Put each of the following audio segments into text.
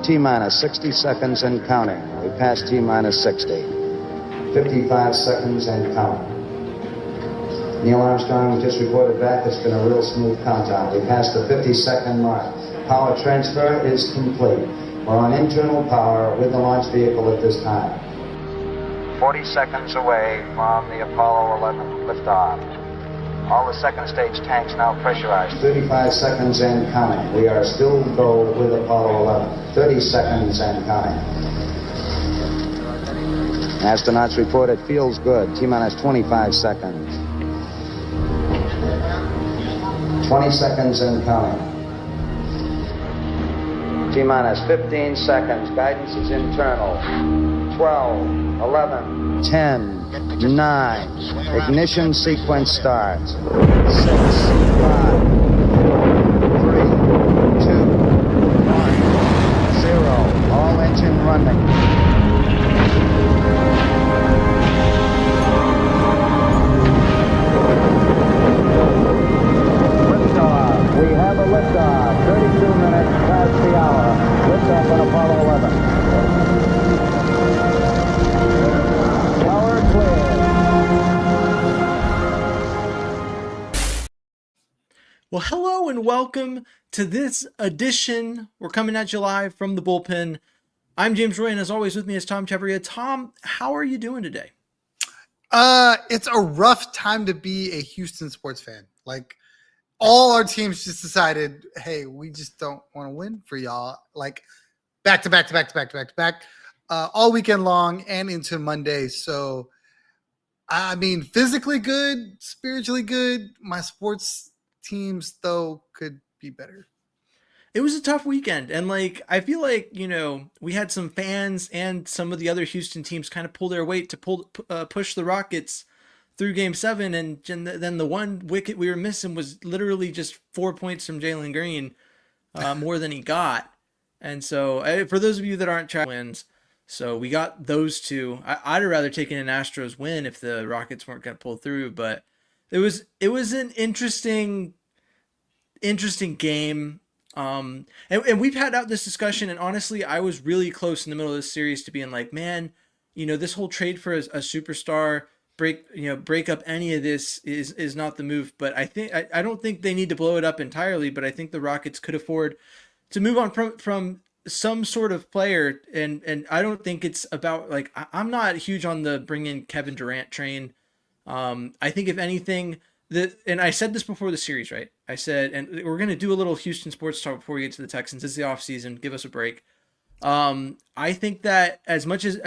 T-minus 60 seconds and counting. We passed T-minus 60. 55 seconds and counting. Neil Armstrong just reported back. It's been a real smooth countdown. We passed the 50-second mark. Power transfer is complete. We're on internal power with the launch vehicle at this time. 40 seconds away from the Apollo 11 liftoff. All the second stage tanks now pressurized. 35 seconds and counting. We are still go with Apollo 11. 30 seconds and counting. Astronauts report it feels good. T-minus 25 seconds. 20 seconds and counting. T-minus 15 seconds. Guidance is internal. 12, 11, 10, 9. Ignition sequence starts. 6, 5, 4, 3, 2, 1, 0. All engine running. We have a liftoff, 32 minutes past the hour. Liftoff on Apollo 11. Power clear. Well, hello and welcome to this edition. We're coming at you live from the bullpen. I'm James Roy, and as always with me is Tom Chavarria. Tom, how are you doing today? It's a rough time to be a Houston sports fan. Like, all our teams just decided, hey, we just don't want to win for y'all. Like back to back, all weekend long and into Monday. So, I mean, physically good, spiritually good. My sports teams, though, could be better. It was a tough weekend. And I feel like, we had some fans and some of the other Houston teams kind of pull their weight to push the Rockets through Game 7, and then the one wicket we were missing was literally just 4 points from Jalen Green, more than he got. And so, for those of you that aren't tracking wins, so we got those two. I'd have rather taken an Astros win if the Rockets weren't going to pull through, but it was an interesting game. And we've had out this discussion, and honestly, I was really close in the middle of this series to being like, man, this whole trade for a superstar, break up any of this is not the move. But I don't think they need to blow it up entirely, but I think the Rockets could afford to move on from some sort of player. And I don't think it's about I'm not huge on the bring in Kevin Durant train. I think if anything, and I said this before the series, right? I said, and we're going to do a little Houston sports talk before we get to the Texans. It's the offseason. Give us a break. I think that as much as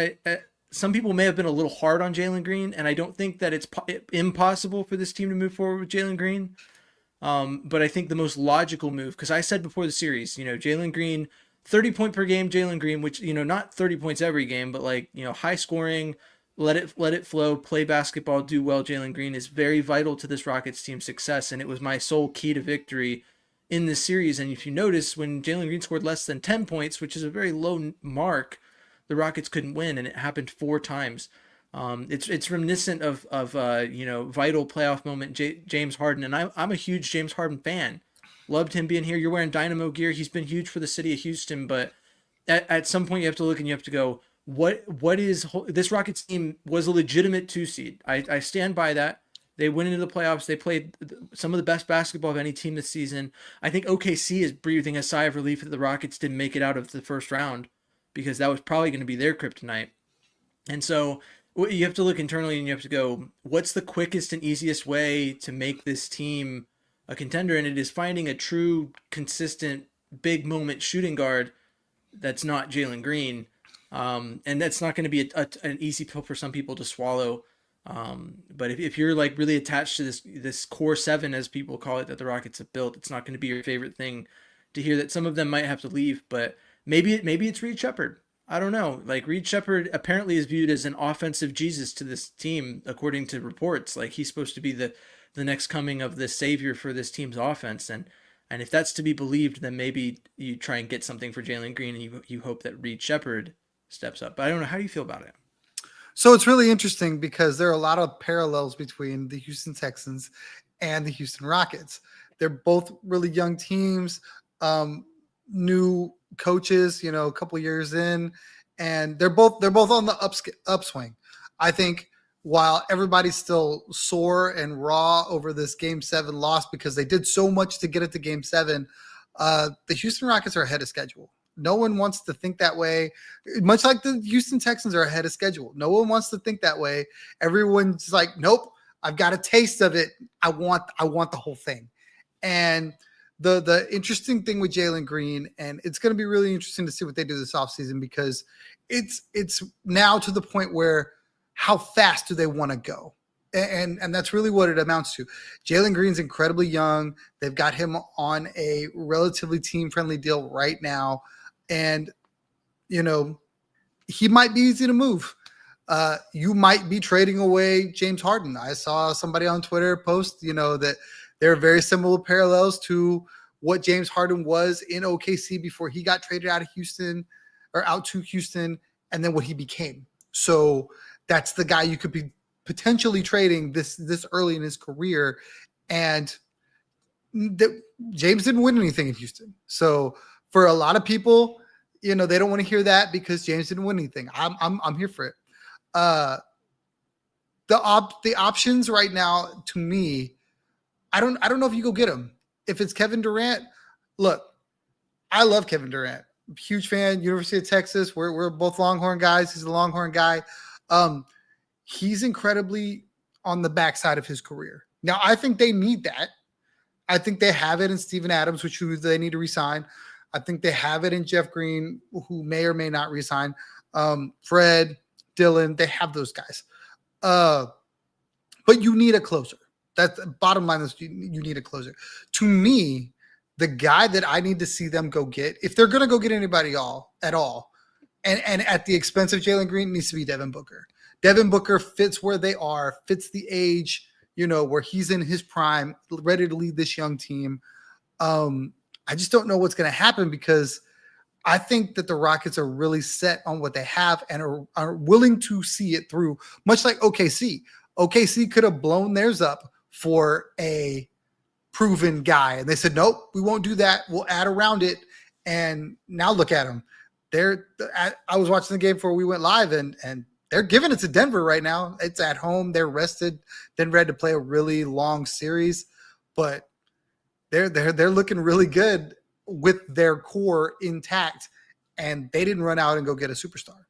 some people may have been a little hard on Jalen Green, and I don't think that it's impossible for this team to move forward with Jalen Green. But I think the most logical move, because I said before the series, Jalen Green, 30 point per game, Jalen Green, which, not 30 points every game, but high scoring, let it flow, play basketball, do well. Jalen Green is very vital to this Rockets team's success, and it was my sole key to victory in this series. And if you notice, when Jalen Green scored less than 10 points, which is a very low mark, the Rockets couldn't win, and it happened 4 times. It's reminiscent of vital playoff moment James Harden, and I'm a huge James Harden fan. Loved him being here. You're wearing Dynamo gear. He's been huge for the city of Houston, but at some point you have to look and you have to go, what is this Rockets team was a legitimate 2 seed. I stand by that. They went into the playoffs. They played some of the best basketball of any team this season. I think OKC is breathing a sigh of relief that the Rockets didn't make it out of the first round, because that was probably going to be their kryptonite. And so you have to look internally and you have to go, what's the quickest and easiest way to make this team a contender? And it is finding a true, consistent, big moment shooting guard that's not Jalen Green. And that's not going to be an easy pill for some people to swallow. But if you're really attached to this core 7, as people call it, that the Rockets have built, it's not going to be your favorite thing to hear that some of them might have to leave, but maybe it's Reed Shepherd. I don't know. Reed Shepherd apparently is viewed as an offensive Jesus to this team, according to reports. He's supposed to be the next coming of the savior for this team's offense. And if that's to be believed, then maybe you try and get something for Jalen Green, and you hope that Reed Shepherd steps up. But I don't know. How do you feel about it? So it's really interesting because there are a lot of parallels between the Houston Texans and the Houston Rockets. They're both really young teams, new coaches, a couple years in, and they're both on the upswing. I think while everybody's still sore and raw over this Game 7 loss because they did so much to get it to Game 7, the Houston Rockets are ahead of schedule. No one wants to think that way, much like the Houston Texans are ahead of schedule. No one wants to think that way. Everyone's like, nope, I've got a taste of it. I want the whole thing. And the interesting thing with Jalen Green, and it's going to be really interesting to see what they do this offseason, because it's now to the point where how fast do they want to go? And that's really what it amounts to. Jalen Green's incredibly young. They've got him on a relatively team-friendly deal right now. And, he might be easy to move. You might be trading away James Harden. I saw somebody on Twitter post, that there are very similar parallels to what James Harden was in OKC before he got traded out to Houston, and then what he became. So that's the guy you could be potentially trading this early in his career. And James didn't win anything in Houston. So for a lot of people, they don't want to hear that because James didn't win anything. I'm here for it. The options right now, to me, I don't know if you go get him. If it's Kevin Durant, look, I love Kevin Durant. Huge fan, University of Texas. We're both Longhorn guys. He's a Longhorn guy. He's incredibly on the backside of his career. Now, I think they need that. I think they have it in Steven Adams, who they need to resign. I think they have it in Jeff Green, who may or may not resign. Fred, Dylan, they have those guys. But you need a closer. That's the bottom line is you need a closer. To me, the guy that I need to see them go get, if they're going to go get anybody at all, and at the expense of Jalen Green, needs to be Devin Booker. Devin Booker fits where they are, fits the age, where he's in his prime, ready to lead this young team. I just don't know what's going to happen because I think that the Rockets are really set on what they have and are willing to see it through, much like OKC. OKC could have blown theirs up for a proven guy. And they said, nope, we won't do that. We'll add around it. And now look at them. I was watching the game before we went live, and they're giving it to Denver right now. It's at home. They're rested. Denver had to play a really long series, but they're looking really good with their core intact, and they didn't run out and go get a superstar.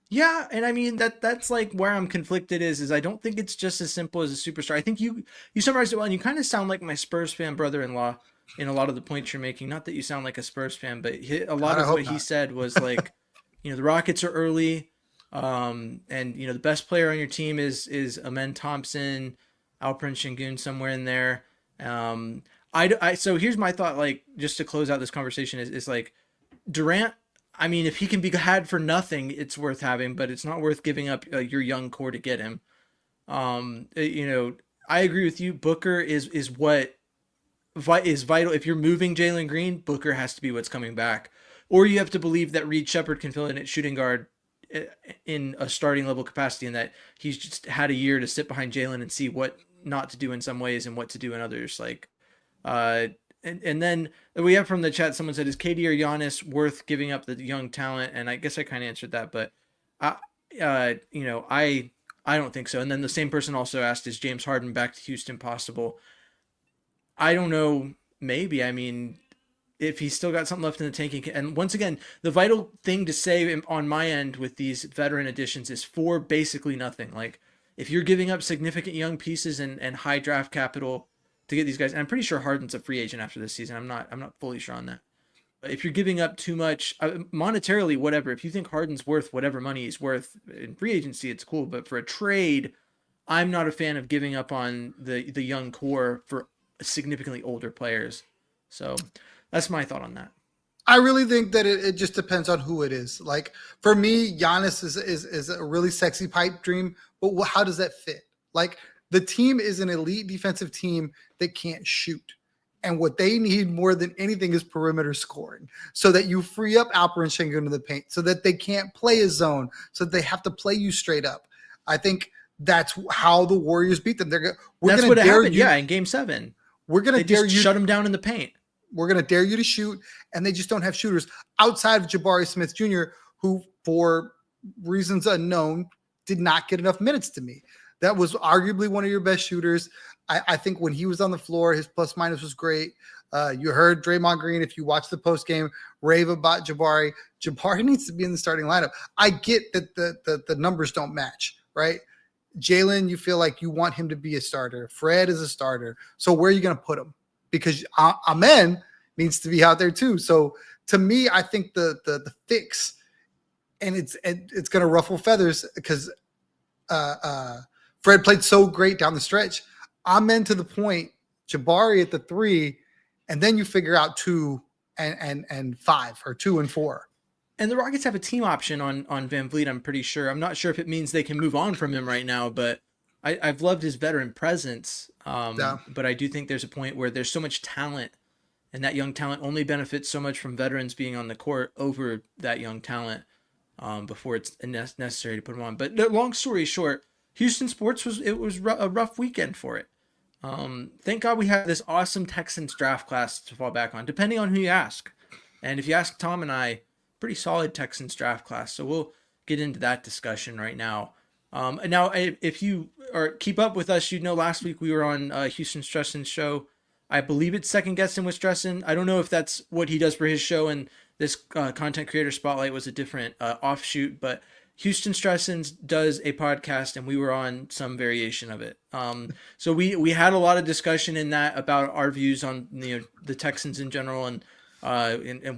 Yeah, and I mean that's like where I'm conflicted is I don't think it's just as simple as a superstar. I think you summarized it well, and you kind of sound like my Spurs fan brother-in-law in a lot of the points you're making. Not that you sound like a Spurs fan, but a lot of what he said was like, the Rockets are early, and the best player on your team is Amen Thompson, Alperen Şengün somewhere in there. So here's my thought, like, just to close out this conversation is like Durant. I mean, if he can be had for nothing, it's worth having, but it's not worth giving up your young core to get him. I agree with you. Booker is what is vital. If you're moving Jalen Green, Booker has to be what's coming back. Or you have to believe that Reed Shepherd can fill in at shooting guard in a starting level capacity, and that he's just had a year to sit behind Jalen and see what not to do in some ways and what to do in others. Like, and then we have from the chat, someone said, is KD or Giannis worth giving up the young talent? And I guess I kind of answered that, but I don't think so. And then the same person also asked, is James Harden back to Houston possible? I don't know. Maybe. I mean, if he's still got something left in the tank. And once again, the vital thing to say on my end with these veteran additions is for basically nothing. Like, if you're giving up significant young pieces and high draft capital to get these guys, and I'm pretty sure Harden's a free agent after this season. I'm not fully sure on that. But if you're giving up too much monetarily, whatever, if you think Harden's worth whatever money he's worth in free agency, it's cool. But for a trade, I'm not a fan of giving up on the young core for significantly older players. So that's my thought on that. I really think that it just depends on who it is. Like, for me, Giannis is a really sexy pipe dream, but how does that fit? Like, the team is an elite defensive team that can't shoot. And what they need more than anything is perimeter scoring, so that you free up Alperen Şengün into the paint, so that they can't play a zone, so that they have to play you straight up. I think that's how the Warriors beat them. That's what happened. In Game 7. We're going to dare you. Shut them down in the paint. we're going to dare you to shoot, and they just don't have shooters outside of Jabari Smith Jr., who, for reasons unknown, did not get enough minutes to me. That was arguably one of your best shooters. I think when he was on the floor, his plus minus was great. You heard Draymond Green, if you watch the post game, rave about Jabari. Jabari needs to be in the starting lineup. I get that the numbers don't match, right? Jalen, you feel like you want him to be a starter. Fred is a starter. So where are you going to put him? Because Amen needs to be out there too. So to me, I think the fix, and it's going to ruffle feathers because Fred played so great down the stretch. Amen to the point, Jabari at the 3, and then you figure out 2 and 5 or 2 and 4. And the Rockets have a team option on Van Vliet, I'm pretty sure. I'm not sure if it means they can move on from him right now, but I've loved his veteran presence. But I do think there's a point where there's so much talent, and that young talent only benefits so much from veterans being on the court over that young talent before it's necessary to put him on. But long story short, Houston sports was a rough weekend for it. Thank God we have this awesome Texans draft class to fall back on, depending on who you ask. And if you ask Tom and I, pretty solid Texans draft class. So we'll get into that discussion right now. And now, if you keep up with us, last week we were on Houston Stressen's show. I believe it's Second Guessing with Stressen. I don't know if that's what he does for his show, and this Content Creator Spotlight was a different offshoot, but Houston Stressens does a podcast, and we were on some variation of it. So we had a lot of discussion in that about our views on the Texans in general and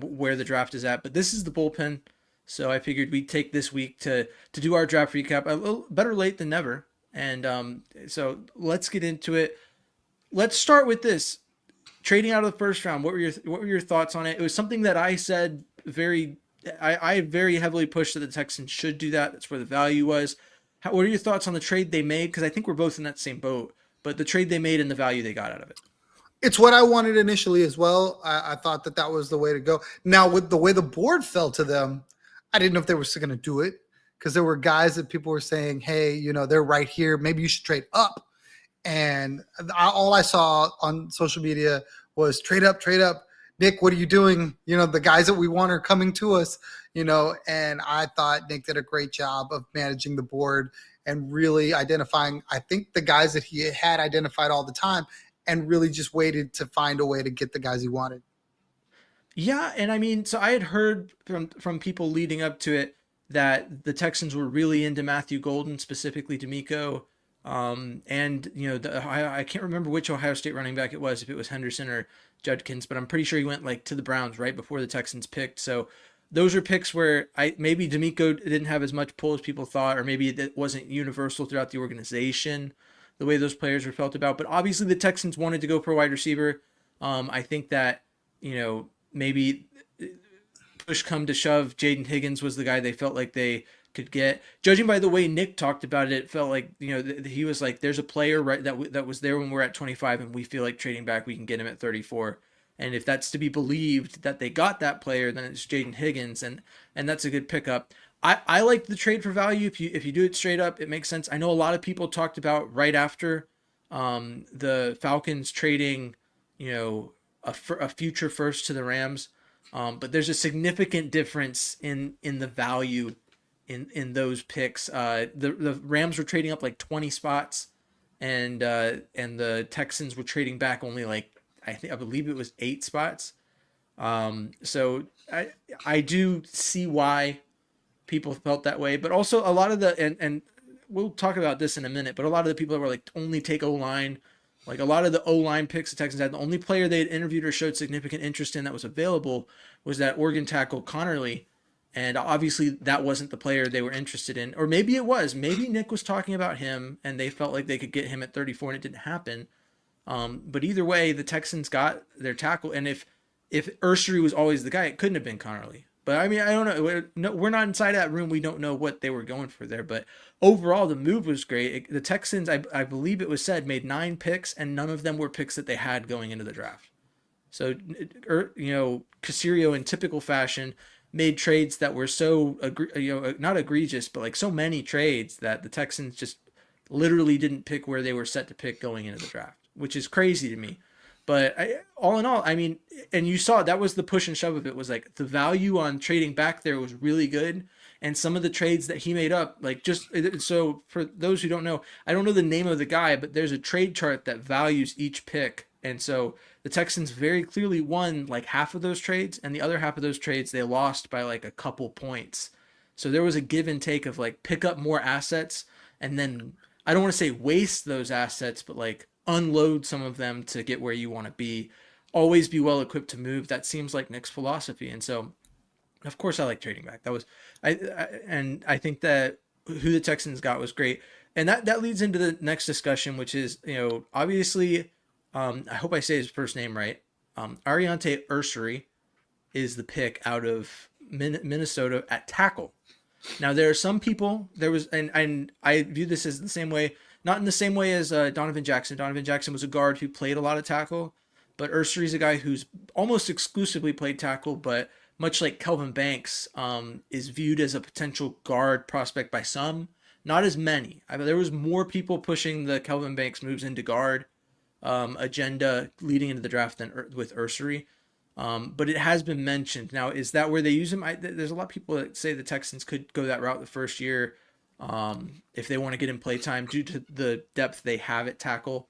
where the draft is at. But this is the bullpen, so I figured we'd take this week to do our draft recap. A little better late than never. And so let's get into it. Let's start with this trading out of the first round. What were your thoughts on it? It was something that I said I very heavily pushed that the Texans should do that. That's where the value was. What are your thoughts on the trade they made? Because I think we're both in that same boat, but the trade they made and the value they got out of it. It's what I wanted initially as well. I thought that was the way to go. Now, with the way the board fell to them, I didn't know if they were still going to do it, because there were guys that people were saying, hey, they're right here. Maybe you should trade up. And all I saw on social media was trade up, trade up. Nick, what are you doing? The guys that we want are coming to us, and I thought Nick did a great job of managing the board and really identifying, I think, the guys that he had identified all the time, and really just waited to find a way to get the guys he wanted. Yeah, and I mean, so I had heard from people leading up to it that the Texans were really into Matthew Golden, specifically D'Amico. And I can't remember which Ohio State running back it was, if it was Henderson or Judkins, but I'm pretty sure he went to the Browns right before the Texans picked. So those are picks where maybe D'Amico didn't have as much pull as people thought, or maybe it wasn't universal throughout the organization the way those players were felt about. But obviously the Texans wanted to go for a wide receiver. I think that maybe push come to shove, Jaden Higgins was the guy they felt like they could get. Judging by the way Nick talked about it felt like he was like, there's a player right that was there when we're at 25, and we feel like trading back we can get him at 34. And if that's to be believed that they got that player, then it's Jaden Higgins, and that's a good pickup. I like the trade for value. If you do it straight up, it makes sense. I know a lot of people talked about right after the Falcons trading a future first to the Rams, but there's a significant difference in the value in those picks. The Rams were trading up like 20 spots, and the Texans were trading back only I believe it was 8 spots. So I do see why people felt that way, but also a lot of and we'll talk about this in a minute, but a lot of the people that were like, only take O-line, like a lot of the O-line picks the Texans had, the only player they had interviewed or showed significant interest in that was available was that Oregon tackle Connerly. And obviously that wasn't the player they were interested in, or maybe it was. Maybe Nick was talking about him and they felt like they could get him at 34 and it didn't happen. But either way, the Texans got their tackle. And if Ursery was always the guy, it couldn't have been Connerly. But I mean, I don't know. We're not inside that room. We don't know what they were going for there. But overall, the move was great. The Texans, I believe it was said, made 9 picks, and none of them were picks that they had going into the draft. So, Caserio, in typical fashion, made trades that were so, not egregious, but like so many trades that the Texans just literally didn't pick where they were set to pick going into the draft, which is crazy to me. But all in all, I mean, and you saw that was the push and shove of it, was like the value on trading back there was really good. And some of the trades that he made up, like, just so for those who don't know, I don't know the name of the guy, but there's a trade chart that values each pick. And so the Texans very clearly won like half of those trades, and the other half of those trades they lost by like a couple points. So there was a give and take of like pick up more assets and then, I don't want to say waste those assets, but like unload some of them to get where you want to be. Always be well equipped to move. That seems like Nick's philosophy. And so, of course, I like trading back. That was, and I think that who the Texans got was great. And that leads into the next discussion, which is, obviously, I hope I say his first name right. Ariante Ursary is the pick out of Minnesota at tackle. Now, there are some people, and I view this as the same way, not in the same way as Donovan Jackson. Donovan Jackson was a guard who played a lot of tackle, but Ursary is a guy who's almost exclusively played tackle, but much like Kelvin Banks, is viewed as a potential guard prospect by some, not as many. There was more people pushing the Kelvin Banks moves into guard agenda leading into the draft than with Ursary. But it has been mentioned. Now, is that where they use him? There's a lot of people that say the Texans could go that route the first year if they want to get him play time due to the depth they have at tackle.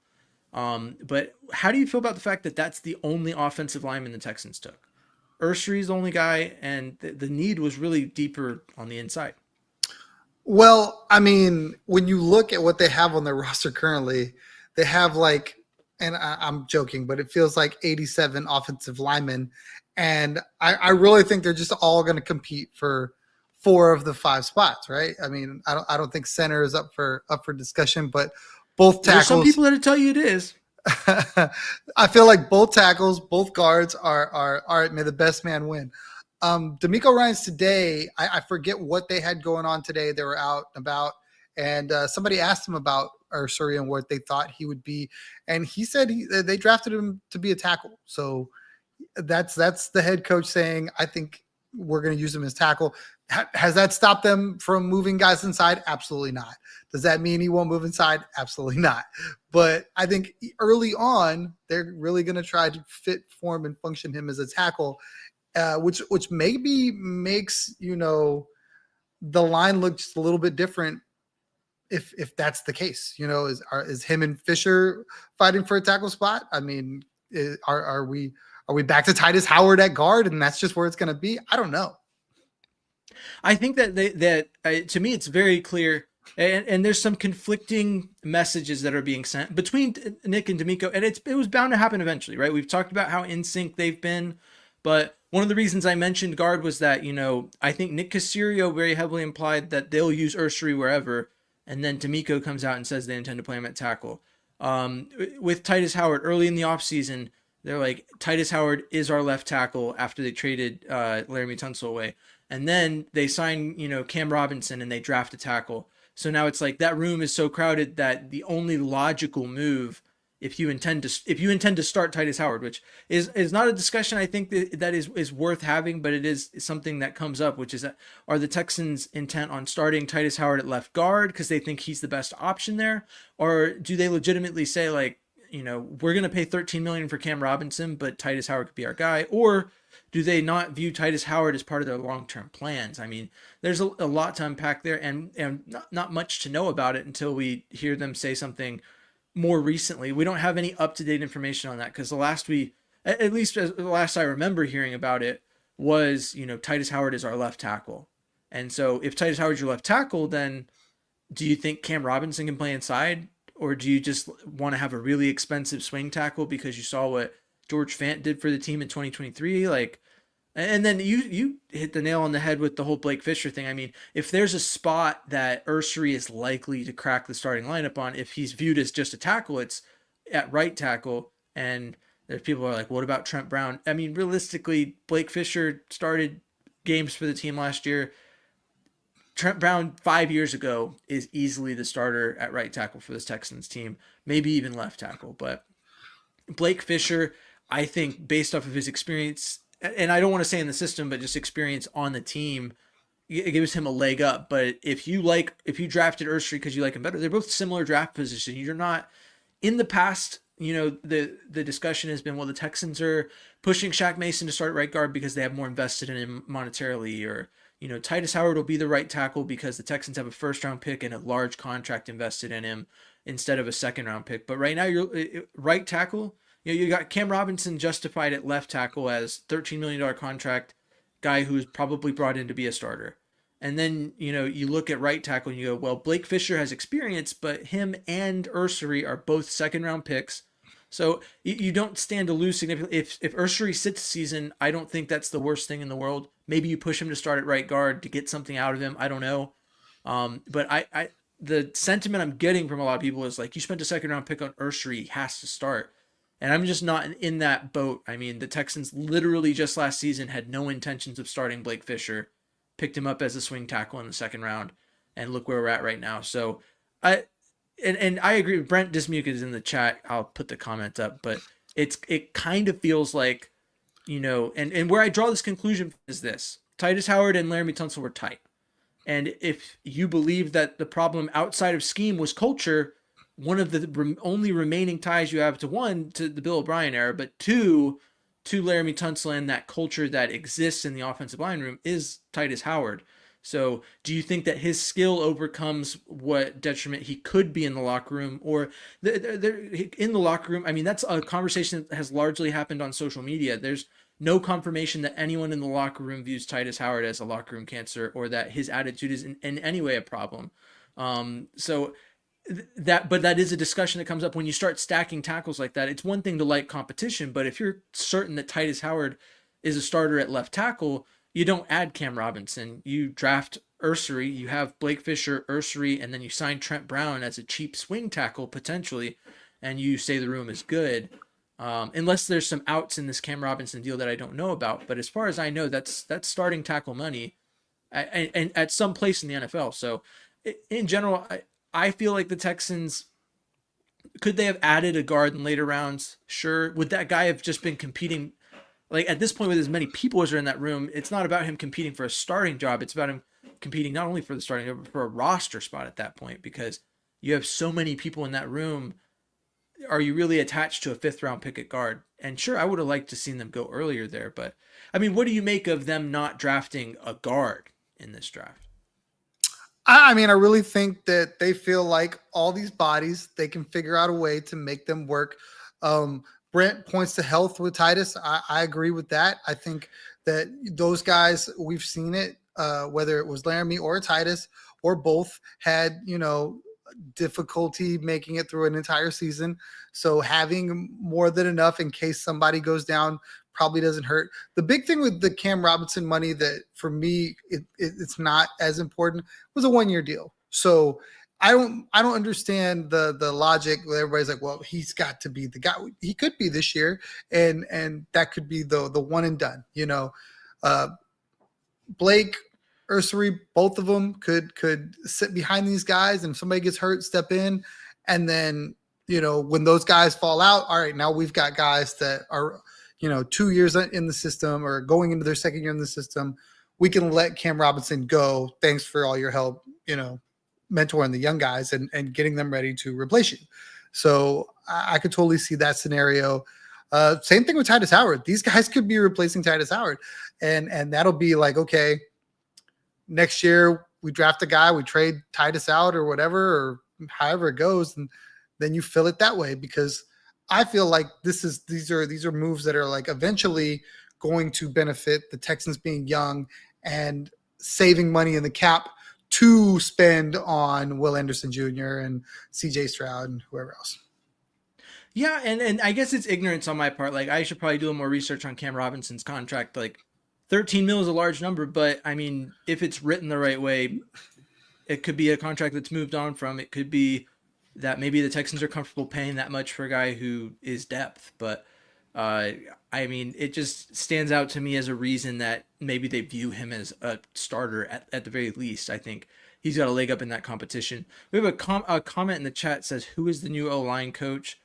But how do you feel about the fact that that's the only offensive lineman the Texans took? Ursary's the only guy, and the need was really deeper on the inside. Well, I mean, when you look at what they have on their roster currently, they have like, and I'm joking, but it feels like 87 offensive linemen. And I really think they're just all going to compete for 4 of the 5 spots, right? I mean, I don't think center is up for discussion, but both tackles. There's some people that tell you it is. I feel like both tackles, both guards are all right, may the best man win. D'Amico Ryans today, I forget what they had going on today. They were out and about, and somebody asked him about Ursary and what they thought he would be, and he said they drafted him to be a tackle. So that's the head coach saying, I think we're going to use him as tackle. Has that stopped them from moving guys inside? Absolutely not. Does that mean he won't move inside? Absolutely not. But I think early on, they're really going to try to fit, form, and function him as a tackle, which maybe makes, the line look just a little bit different if that's the case. Is him and Fisher fighting for a tackle spot? I mean, are we back to Titus Howard at guard, and that's just where it's going to be? I don't know. I think that to me, it's very clear, and there's some conflicting messages that are being sent between Nick and D'Amico, and it was bound to happen eventually, right? We've talked about how in sync they've been, but one of the reasons I mentioned guard was that, I think Nick Caserio very heavily implied that they'll use Ursary wherever, and then D'Amico comes out and says they intend to play him at tackle. With Titus Howard early in the offseason, they're like, Titus Howard is our left tackle after they traded Laramie Tunsil away. And then they sign, Cam Robinson, and they draft a tackle. So now it's like that room is so crowded that the only logical move, if you intend to start Titus Howard, which is not a discussion I think that is worth having, but it is something that comes up, which is that are the Texans intent on starting Titus Howard at left guard because they think he's the best option there, or do they legitimately say like, we're going to pay $13 million for Cam Robinson, but Titus Howard could be our guy, or do they not view Titus Howard as part of their long-term plans? I mean, there's a lot to unpack there, and not much to know about it until we hear them say something more recently. We don't have any up-to-date information on that because the last I remember hearing about it was, Titus Howard is our left tackle. And so if Titus Howard's your left tackle, then do you think Cam Robinson can play inside? Or do you just want to have a really expensive swing tackle because you saw what George Fant did for the team in 2023? And then you hit the nail on the head with the whole Blake Fisher thing. I mean, if there's a spot that Ursary is likely to crack the starting lineup on, if he's viewed as just a tackle, it's at right tackle. And there's people who are like, what about Trent Brown? I mean, realistically, Blake Fisher started games for the team last year. Trent Brown 5 years ago is easily the starter at right tackle for this Texans team, maybe even left tackle. But Blake Fisher, I think based off of his experience, and I don't want to say in the system, but just experience on the team, it gives him a leg up. But if you drafted Ursary because you like him better, they're both similar draft positions. You're not, in the past, the discussion has been, well, the Texans are pushing Shaq Mason to start right guard because they have more invested in him monetarily, or Titus Howard will be the right tackle because the Texans have a first round pick and a large contract invested in him instead of a second round pick. But right now, you're right tackle. You got Cam Robinson justified at left tackle as $13 million contract guy who's probably brought in to be a starter. And then, you look at right tackle and you go, well, Blake Fisher has experience, but him and Ursary are both second round picks. So you don't stand to lose significantly. If Ursary sits season, I don't think that's the worst thing in the world. Maybe you push him to start at right guard to get something out of him. I don't know. But the sentiment I'm getting from a lot of people is like, you spent a second round pick on Ursary, he has to start. And I'm just not in that boat. I mean, the Texans literally just last season had no intentions of starting Blake Fisher, picked him up as a swing tackle in the second round, and look where we're at right now. So I agree with Brent Dismuke is in the chat. I'll put the comment up, but it kind of feels like, and where I draw this conclusion is this: Titus Howard and Laramie Tunsil were tight. And if you believe that the problem outside of scheme was culture, one of the only remaining ties you have to, one, to the Bill O'Brien era, but two, to Laramie Tunsil and that culture that exists in the offensive line room is Titus Howard. So do you think that his skill overcomes what detriment he could be in the locker room, or in the locker room? I mean, that's a conversation that has largely happened on social media. There's no confirmation that anyone in the locker room views Titus Howard as a locker room cancer, or that his attitude is in any way a problem. But that is a discussion that comes up when you start stacking tackles like that. It's one thing to like competition, but if you're certain that Titus Howard is a starter at left tackle, you don't add Cam Robinson. You draft Ursary, you have Blake Fisher, Ursary, and then you sign Trent Brown as a cheap swing tackle potentially, and you say the room is good. Unless there's some outs in this Cam Robinson deal that I don't know about, but as far as I know, that's starting tackle money, and at some place in the NFL. So, in general, I feel like the Texans, could they have added a guard in later rounds? Sure. Would that guy have just been competing? Like at this point, with as many people as are in that room, it's not about him competing for a starting job. It's about him competing not only for the starting job, but for a roster spot at that point, because you have so many people in that room. Are you really attached to a 5th round pick at guard? And sure, I would have liked to seen them go earlier there, but I mean, what do you make of them not drafting a guard in this draft? I mean, I really think that they feel like all these bodies, they can figure out a way to make them work. Brent points to health with Titus. I agree with that. I think that those guys, we've seen it, whether it was Laramie or Titus or both, had, difficulty making it through an entire season. So having more than enough in case somebody goes down probably doesn't hurt. The big thing with the Cam Robinson money that for me, it's not as important, was a 1-year deal. So I don't understand the logic where everybody's like, well, he's got to be the guy. He could be this year, and that could be the one and done. Blake, Ursary, both of them could sit behind these guys, and if somebody gets hurt, step in, and then when those guys fall out, all right, now we've got guys that are 2 years in the system or going into their second year in the system. We can let Cam Robinson go. Thanks for all your help, mentoring the young guys and getting them ready to replace you. So I could totally see that scenario. Same thing with Titus Howard. These guys could be replacing Titus Howard, and that'll be like, okay, next year we draft a guy, we trade Titus out or whatever, or however it goes, and then you fill it that way, because I feel like these are moves that are like eventually going to benefit the Texans being young and saving money in the cap to spend on Will Anderson Jr. and CJ Stroud and whoever else. Yeah, and I guess it's ignorance on my part. Like, I should probably do a little more research on Cam Robinson's contract. Like, 13 mil is a large number, but I mean, if it's written the right way, it could be a contract that's moved on from. It could be that maybe the Texans are comfortable paying that much for a guy who is depth. But I mean, it just stands out to me as a reason that maybe they view him as a starter at the very least. I think he's got a leg up in that competition. We have a comment in the chat says, who is the new O-line coach?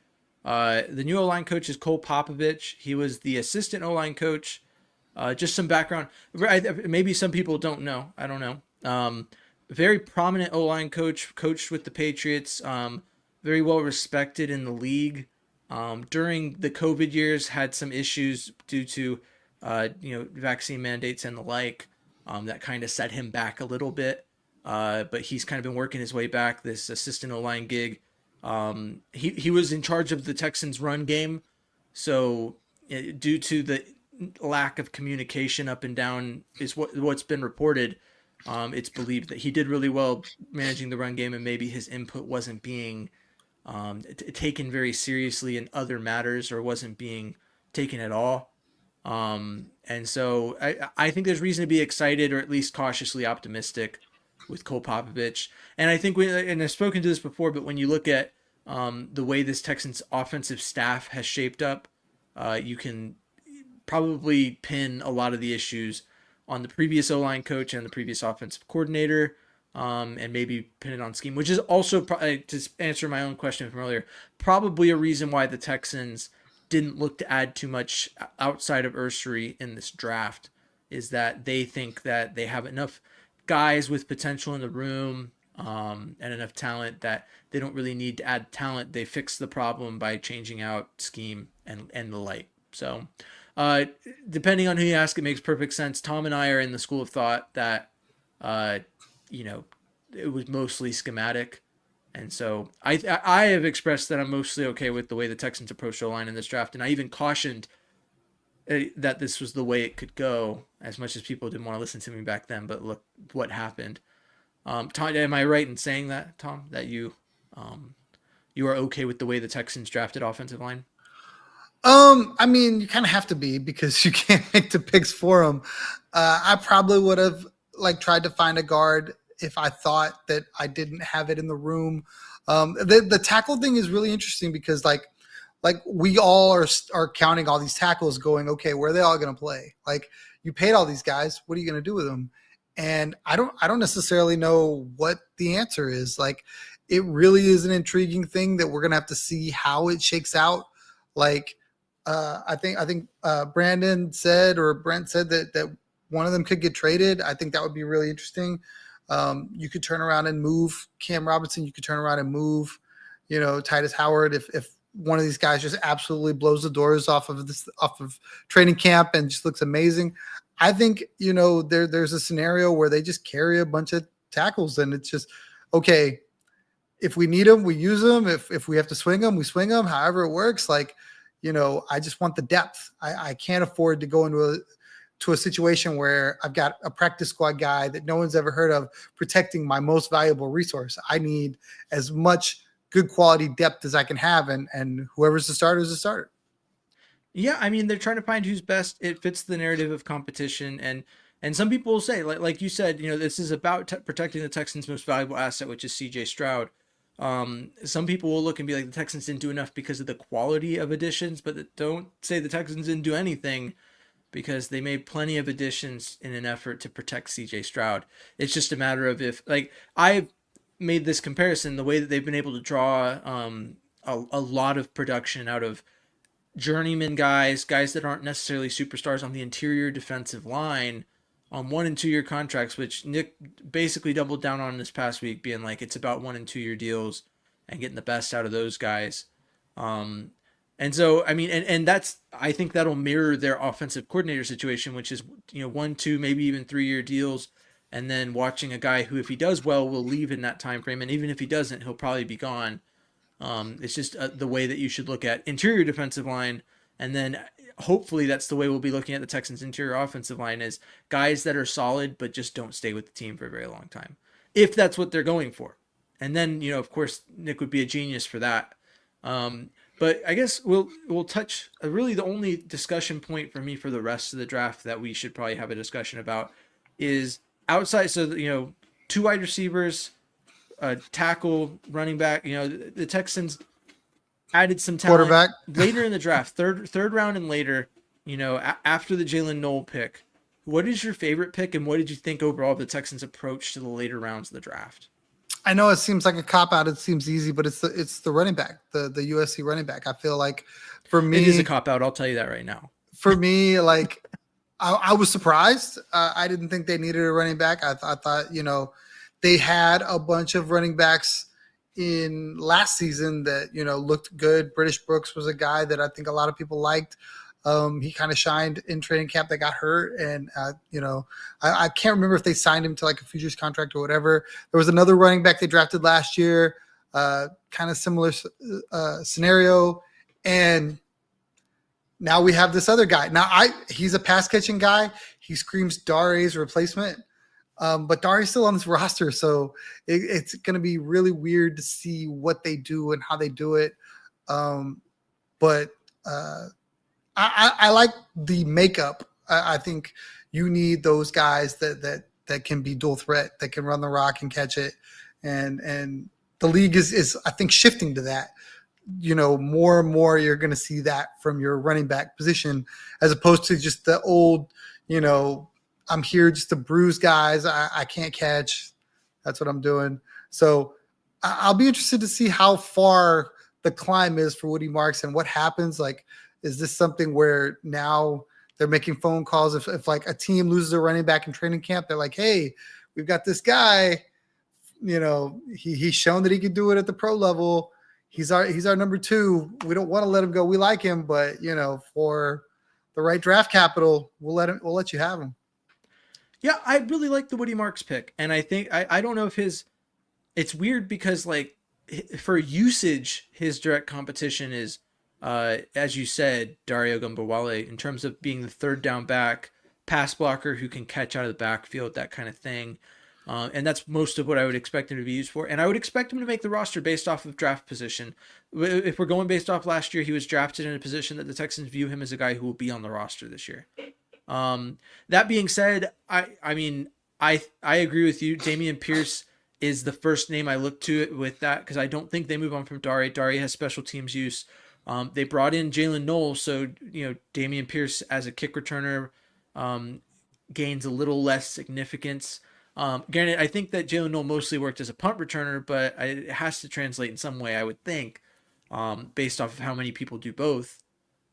The new O-line coach is Cole Popovich. He was the assistant O-line coach. Just some background. Maybe some people don't know. I don't know. Very prominent O-line coach, coached with the Patriots. Very well respected in the league. During the COVID years, had some issues due to vaccine mandates and the like. That kind of set him back a little bit. But he's kind of been working his way back. This assistant O-line gig. He was in charge of the Texans' run game, so due to the lack of communication up and down is what's been reported. It's believed that he did really well managing the run game, and maybe his input wasn't being taken very seriously in other matters, or wasn't being taken at all. And so I think there's reason to be excited, or at least cautiously optimistic, with Cole Popovich. And I think and I've spoken to this before, but when you look at the way this Texans offensive staff has shaped up, you can probably pin a lot of the issues on the previous O-line coach and the previous offensive coordinator, and maybe pin it on scheme, which is also, to answer my own question from earlier, probably a reason why the Texans didn't look to add too much outside of Ursary in this draft, is that they think that they have enough guys with potential in the room, and enough talent that they don't really need to add talent. They fix the problem by changing out scheme and the like. So depending on who you ask, it makes perfect sense. Tom and I are in the school of thought that it was mostly schematic. And so I have expressed that I'm mostly okay with the way the Texans approached O-line in this draft. And I even cautioned that this was the way it could go, as much as people didn't want to listen to me back then. But look what happened. Tom, am I right in saying that, Tom, that you are okay with the way the Texans drafted offensive line? I mean, you kind of have to be, because you can't make the picks for them. I probably would have tried to find a guard if I thought that I didn't have it in the room. The tackle thing is really interesting, because like we all are counting all these tackles, going, okay, where are they all going to play? Like, you paid all these guys, what are you going to do with them? And I don't necessarily know what the answer is. Like, it really is an intriguing thing that we're going to have to see how it shakes out. Like, I think Brandon said, or Brent said, that one of them could get traded. I think that would be really interesting. You could turn around and move Cam Robinson. You could turn around and move, Titus Howard. If one of these guys just absolutely blows the doors off of training camp and just looks amazing, I think, there's a scenario where they just carry a bunch of tackles, and it's just, okay, if we need them, we use them. If we have to swing them, we swing them, however it works. Like, I just want the depth. I can't afford to go into a situation where I've got a practice squad guy that no one's ever heard of protecting my most valuable resource. I need as much good quality depth as I can have, and whoever's the starter is the starter. Yeah, I mean, they're trying to find who's best. It fits the narrative of competition, and some people will say, like you said, this is about protecting the Texans' most valuable asset, which is C.J. Stroud. Some people will look and be like, the Texans didn't do enough because of the quality of additions, but don't say the Texans didn't do anything, because they made plenty of additions in an effort to protect C.J. Stroud. It's just a matter of I've made this comparison, the way that they've been able to draw a lot of production out of journeyman guys that aren't necessarily superstars on the interior defensive line on 1 and 2 year contracts, which Nick basically doubled down on this past week, being like, it's about 1 and 2 year deals and getting the best out of those guys. And so, I mean, and that's, I think that'll mirror their offensive coordinator situation, which is, 1, 2, maybe even 3 year deals. And then watching a guy who, if he does well, will leave in that time frame. And even if he doesn't, he'll probably be gone. It's just the way that you should look at interior defensive line. And then hopefully that's the way we'll be looking at the Texans interior offensive line, is guys that are solid, but just don't stay with the team for a very long time, if that's what they're going for. And then, of course, Nick would be a genius for that. But I guess we'll touch really the only discussion point for me for the rest of the draft that we should probably have a discussion about is outside. So, 2 wide receivers, tackle, running back. The Texans added some talent Quarterback later in the draft, third round and later. After the Jalen Noel pick. What is your favorite pick, and what did you think overall of the Texans' approach to the later rounds of the draft? I know it seems like a cop-out. It seems easy, but it's the running back, the USC running back. I feel like for me, it is a cop-out. I'll tell you that right now. For me, I was surprised. I didn't think they needed a running back. I thought, they had a bunch of running backs in last season that, looked good. British Brooks was a guy that I think a lot of people liked. He kind of shined in training camp. That got hurt, and I can't remember if they signed him to like a futures contract or whatever. There was another running back they drafted last year, kind of similar scenario, and now we have this other guy. Now he's a pass catching guy. He screams Dare's replacement, but Dare's still on this roster, so it's going to be really weird to see what they do and how they do it. But I like the makeup. I think you need those guys that can be dual threat, that can run the rock and catch it, and the league is I think shifting to that. More and more you're going to see that from your running back position, as opposed to just the old, I'm here just to bruise guys. I can't catch. That's what I'm doing. So I'll be interested to see how far the climb is for Woody Marks and what happens. Like, is this something where now they're making phone calls? If like a team loses a running back in training camp, they're like, hey, we've got this guy, he's shown that he can do it at the pro level. He's our number 2. We don't want to let him go. We like him, but for the right draft capital, we'll let you have him. Yeah, I really like the Woody Marks pick. And I think I don't know if it's weird because like for usage, his direct competition is as you said, Dario Gumbawale, in terms of being the third down back, pass blocker who can catch out of the backfield, that kind of thing. And that's most of what I would expect him to be used for. And I would expect him to make the roster based off of draft position. If we're going based off last year, he was drafted in a position that the Texans view him as a guy who will be on the roster this year. That being said, I agree with you. Dameon Pierce is the first name I look to it with that, because I don't think they move on from Dare. Dare has special teams use. They brought in Jalen Knowles, so Dameon Pierce as a kick returner gains a little less significance. Granted, I think that Jalen Knowles mostly worked as a punt returner, but it has to translate in some way, I would think, based off of how many people do both.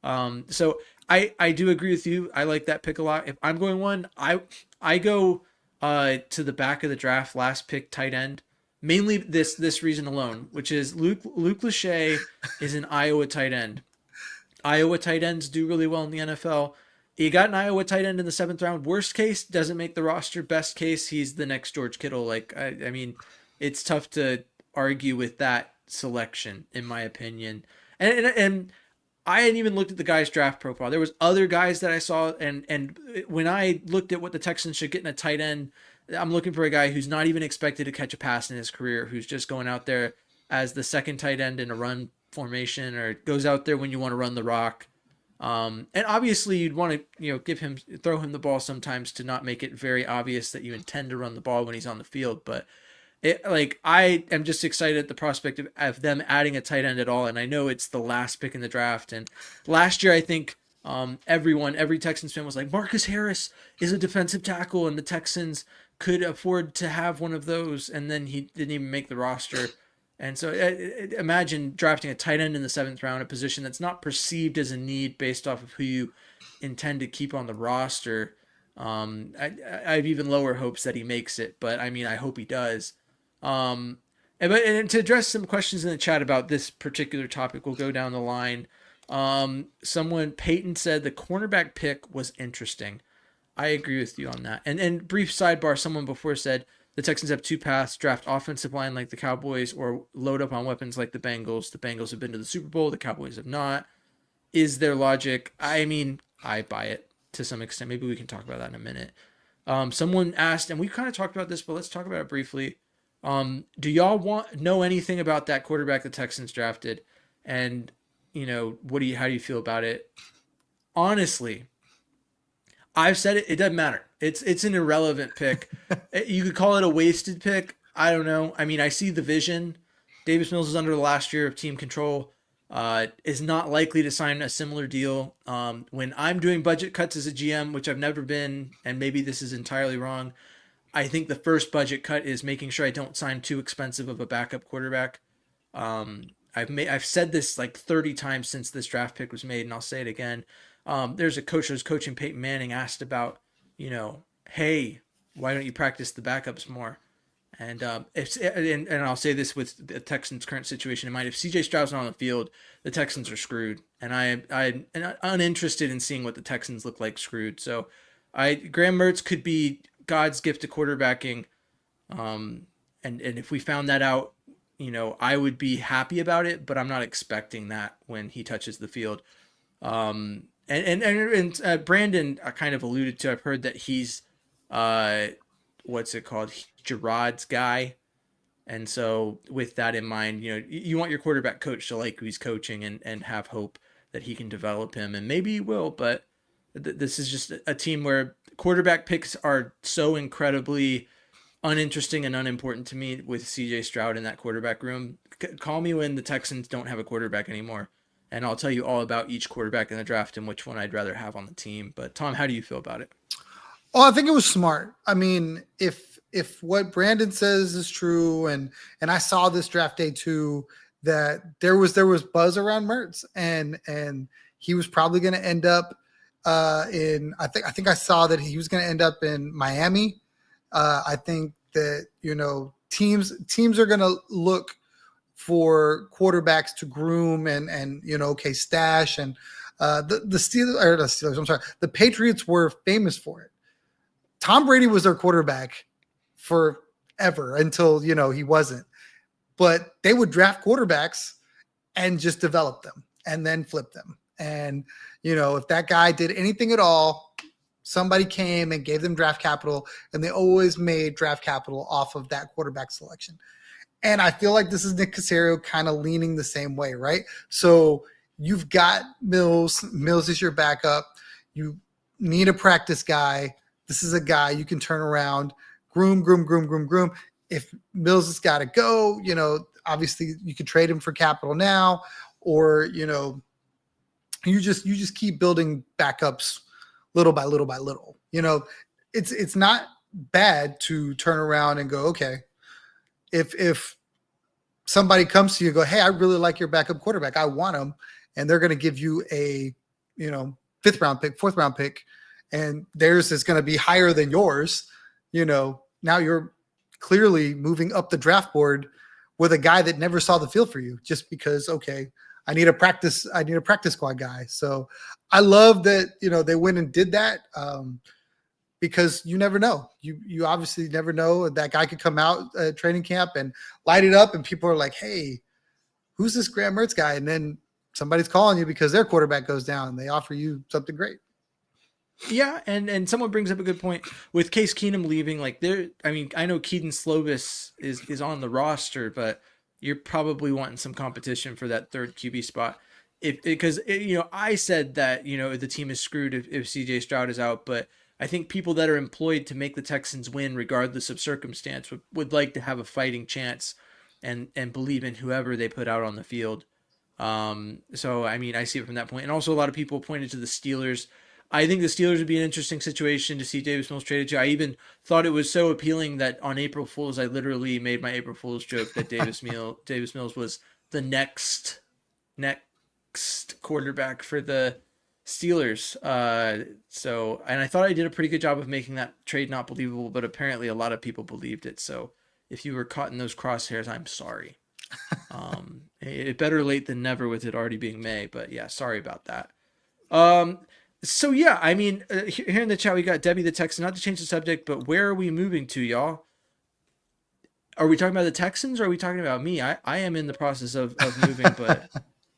So I do agree with you. I like that pick a lot. If I'm going one, I go to the back of the draft, last pick, tight end. Mainly this reason alone, which is Luke Lachey is an Iowa tight end. Iowa tight ends do really well in the NFL. You got an Iowa tight end in the 7th round. Worst case, doesn't make the roster. Best case, he's the next George Kittle. Like, I mean, it's tough to argue with that selection, in my opinion. And I hadn't even looked at the guy's draft profile. There was other guys that I saw, and when I looked at what the Texans should get in a tight end, I'm looking for a guy who's not even expected to catch a pass in his career, who's just going out there as the second tight end in a run formation, or goes out there when you want to run the rock. And obviously you'd want to, throw him the ball sometimes to not make it very obvious that you intend to run the ball when he's on the field. But I am just excited at the prospect of them adding a tight end at all. And I know it's the last pick in the draft. And last year, I think every Texans fan was like, Marcus Harris is a defensive tackle, and the Texans could afford to have one of those. And then he didn't even make the roster. And so imagine drafting a tight end in the 7th round, a position that's not perceived as a need based off of who you intend to keep on the roster. I have even lower hopes that he makes it, but I mean, I hope he does. And to address some questions in the chat about this particular topic, we'll go down the line. Peyton said the cornerback pick was interesting. I agree with you on that. And brief sidebar, someone before said the Texans have 2 paths: draft offensive line like the Cowboys, or load up on weapons like the Bengals. The Bengals have been to the Super Bowl. The Cowboys have not. Is there logic? I mean, I buy it to some extent. Maybe we can talk about that in a minute. Someone asked, and we kind of talked about this, but let's talk about it briefly. Do y'all know anything about that quarterback the Texans drafted? And, how do you feel about it? Honestly, I've said it doesn't matter. It's an irrelevant pick. You could call it a wasted pick. I don't know. I mean, I see the vision. Davis Mills is under the last year of team control. Is not likely to sign a similar deal. When I'm doing budget cuts as a GM, which I've never been, and maybe this is entirely wrong, I think the first budget cut is making sure I don't sign too expensive of a backup quarterback. I've said this like 30 times since this draft pick was made, and I'll say it again. There's a coach who's coaching Peyton Manning, asked about, hey, why don't you practice the backups more? And I'll say this with the Texans' current situation in mind: if CJ Stroud's not on the field, the Texans are screwed. And I'm uninterested in seeing what the Texans look like screwed. So, Graham Mertz could be God's gift to quarterbacking. And if we found that out, I would be happy about it, but I'm not expecting that when he touches the field. And Brandon kind of alluded to. I've heard that he's what's it called? Gerard's guy. And so with that in mind, you want your quarterback coach to like who he's coaching and have hope that he can develop him, and maybe he will, but this is just a team where quarterback picks are so incredibly uninteresting and unimportant to me with CJ Stroud in that quarterback room. Call me when the Texans don't have a quarterback anymore, and I'll tell you all about each quarterback in the draft and which one I'd rather have on the team. But Tom, how do you feel about it? Oh, I think it was smart. I mean, if what Brandon says is true, and I saw this draft day too, that there was buzz around Mertz, and he was probably going to end up in. I think I saw that he was going to end up in Miami. I think that teams are going to look for quarterbacks to groom and stash, and the Steelers. I'm sorry, the Patriots were famous for it. Tom Brady was their quarterback forever until, he wasn't. But they would draft quarterbacks and just develop them and then flip them. And, if that guy did anything at all, somebody came and gave them draft capital, and they always made draft capital off of that quarterback selection. And I feel like this is Nick Caserio kind of leaning the same way, right? So you've got Mills. Mills is your backup. You need a practice guy. This is a guy you can turn around, groom. If Mills has got to go, obviously you could trade him for capital now, or, you just keep building backups little by little by little. It's not bad to turn around and go, okay, if somebody comes to you and go, hey, I really like your backup quarterback, I want him, and they're going to give you a, 5th round pick, 4th round pick, and theirs is going to be higher than yours, now you're clearly moving up the draft board with a guy that never saw the field for you just because, okay, I need a practice squad guy. So I love that, they went and did that because you never know. You obviously never know. That guy could come out at training camp and light it up, and people are like, hey, who's this Graham Mertz guy? And then somebody's calling you because their quarterback goes down and they offer you something great. Yeah, and someone brings up a good point with Case Keenum leaving. I know Keaton Slovis is on the roster, but you're probably wanting some competition for that 3rd QB spot. Because I said that the team is screwed if CJ Stroud is out, but I think people that are employed to make the Texans win, regardless of circumstance, would like to have a fighting chance and believe in whoever they put out on the field. So I see it from that point, and also a lot of people pointed to the Steelers. I think the Steelers would be an interesting situation to see Davis Mills traded to. I even thought it was so appealing that on April Fool's, I literally made my April Fool's joke that Davis Mills was the next quarterback for the Steelers. And I thought I did a pretty good job of making that trade not believable, but apparently a lot of people believed it. So if you were caught in those crosshairs, I'm sorry. It better late than never with it already being May, but yeah, sorry about that. So yeah, here in the chat we got Debbie the Texan. Not to change the subject, but where are we moving to, y'all? Are we talking about the Texans or are we talking about me? I am in the process of moving, but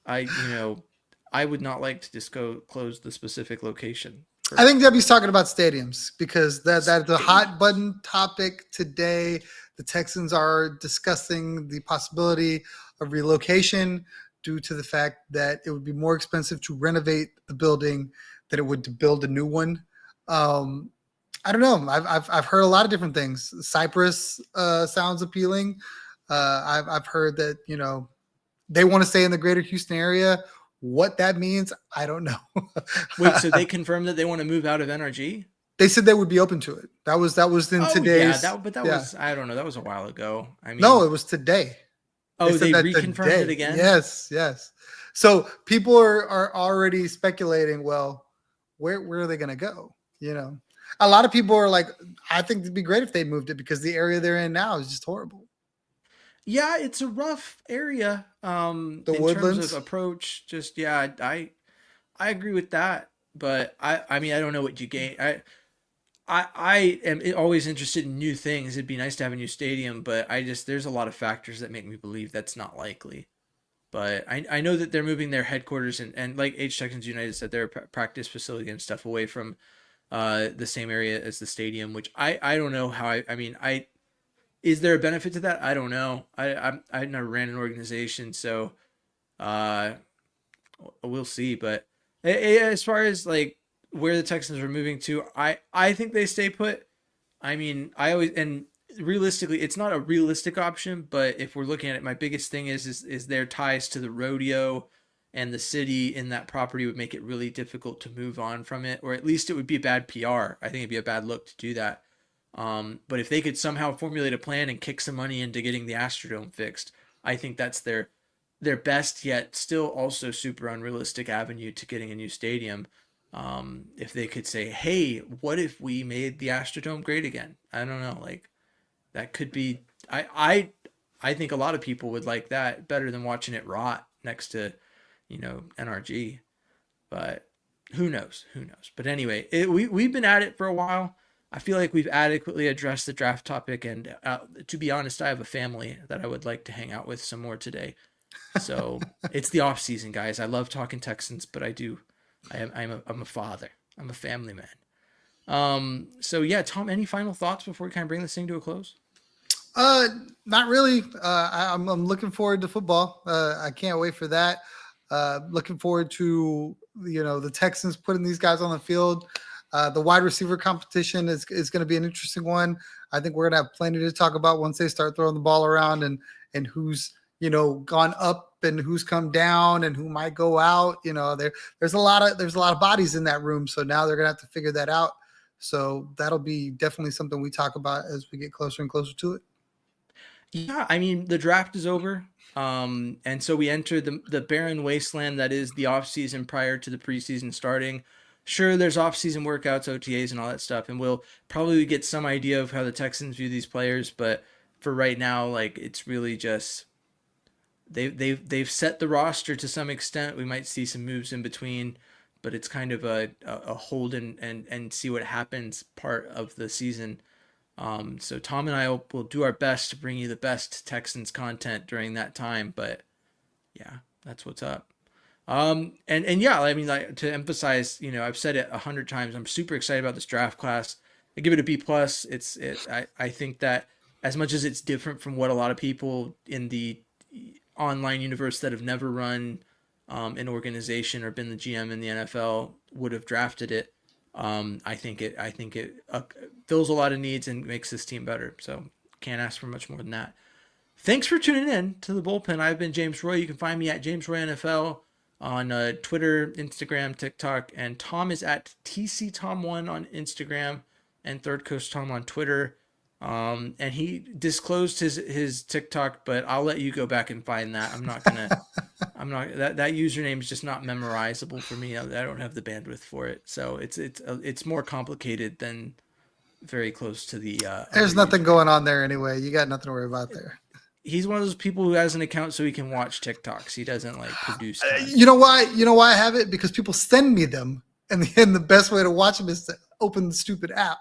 I would not like to disclose the specific location. I think Debbie's talking about stadiums because that's a hot button topic today. The Texans are discussing the possibility of relocation due to the fact that it would be more expensive to renovate the building than it would to build a new one. I don't know. I've heard a lot of different things. Cyprus sounds appealing. I've heard that they want to stay in the greater Houston area. What that means, I don't know. Wait, so they confirmed that they want to move out of NRG? They said they would be open to it. That was in today's. Yeah, that was, I don't know. That was a while ago. No, it was today. They reconfirmed it again? Yes. So people are already speculating, well, where are they going to go? a lot of people are like, I think it'd be great if they moved it because the area they're in now is just horrible. Yeah, it's a rough area. The In terms of Woodlands. approach, just yeah, I agree with that. But I mean, I don't know what you gain. I am always interested in new things. It'd be nice to have a new stadium, but there's a lot of factors that make me believe that's not likely. But I know that they're moving their headquarters and like H Texans United said, their practice facility and stuff away from the same area as the stadium, which I don't know how I mean I is there a benefit to that? I don't know. I never ran an organization, so uh, we'll see. But as far as like where the Texans are moving to, I think they stay put. I mean, I always and realistically, it's not a realistic option. But if we're looking at it, my biggest thing is their ties to the rodeo and the city in that property would make it really difficult to move on from it, or at least it would be a bad PR. I think it'd be a bad look to do that. But if they could somehow formulate a plan and kick some money into getting the Astrodome fixed, I think that's their best yet still also super unrealistic avenue to getting a new stadium. If they could say, hey, what if we made the Astrodome great again? I don't know, like that could be. I think a lot of people would like that better than watching it rot next to, NRG. But who knows? Who knows? But anyway, we've been at it for a while. I feel like we've adequately addressed the draft topic, and to be honest, I have a family that I would like to hang out with some more today. So it's the off season, guys. I love talking Texans, but I'm a father. I'm a family man. So yeah, Tom, any final thoughts before we kind of bring this thing to a close? Not really. I'm looking forward to football. I can't wait for that. Looking forward to the Texans putting these guys on the field. The wide receiver competition is going to be an interesting one. I think we're going to have plenty to talk about once they start throwing the ball around and who's gone up and who's come down and who might go out. There's a lot of bodies in that room, so now they're going to have to figure that out. So that'll be definitely something we talk about as we get closer and closer to it. Yeah, I mean the draft is over. And so we enter the barren wasteland that is the off season prior to the preseason starting. Sure, there's off-season workouts, OTAs, and all that stuff, and we'll probably get some idea of how the Texans view these players. But for right now, like it's really just they've set the roster to some extent. We might see some moves in between, but it's kind of a hold and see what happens part of the season. So Tom and I will do our best to bring you the best Texans content during that time. But yeah, that's what's up. And yeah, I mean, like to emphasize, I've said it 100 times. I'm super excited about this draft class. I give it a B plus. I think that as much as it's different from what a lot of people in the online universe that have never run an organization or been the GM in the NFL would have drafted it. I think it fills a lot of needs and makes this team better. So can't ask for much more than that. Thanks for tuning in to the Bullpen. I've been James Roy. You can find me at James Roy NFL on Twitter, Instagram, TikTok, and Tom is at TCTom1 on Instagram and Third Coast Tom on Twitter. And he disclosed his TikTok, but I'll let you go back and find that. That username is just not memorizable for me. I don't have the bandwidth for it. So it's more complicated than very close to the. There's nothing going on there anyway. You got nothing to worry about there. He's one of those people who has an account so he can watch TikToks. He doesn't like produce. You know why? You know why I have it? Because people send me them, and the best way to watch them is to open the stupid app,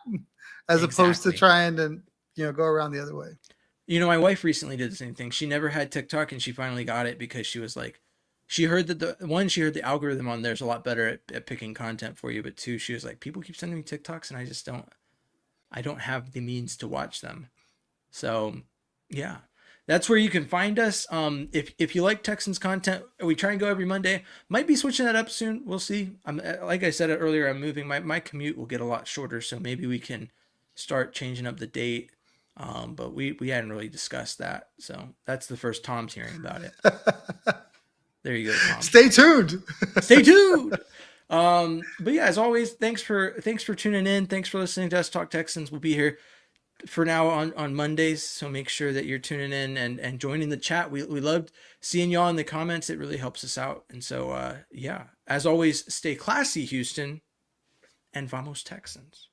as opposed to trying to go around the other way. My wife recently did the same thing. She never had TikTok, and she finally got it because she was like, she heard that the algorithm on there's a lot better at picking content for you, but two, she was like, people keep sending me TikToks, and I don't have the means to watch them. So yeah. That's where you can find us. If you like Texans content, we try and go every Monday. Might be switching that up soon. We'll see. Like I said earlier, I'm moving. My commute will get a lot shorter, so maybe we can start changing up the date. But we hadn't really discussed that, so that's the first Tom's hearing about it. There you go, Tom. Stay tuned. Stay tuned. But yeah, as always, thanks for tuning in. Thanks for listening to us talk Texans. We'll be here for now on Mondays, so make sure that you're tuning in and joining the chat. We loved seeing y'all in the comments. It really helps us out. And so yeah, as always, stay classy, Houston, and vamos Texans.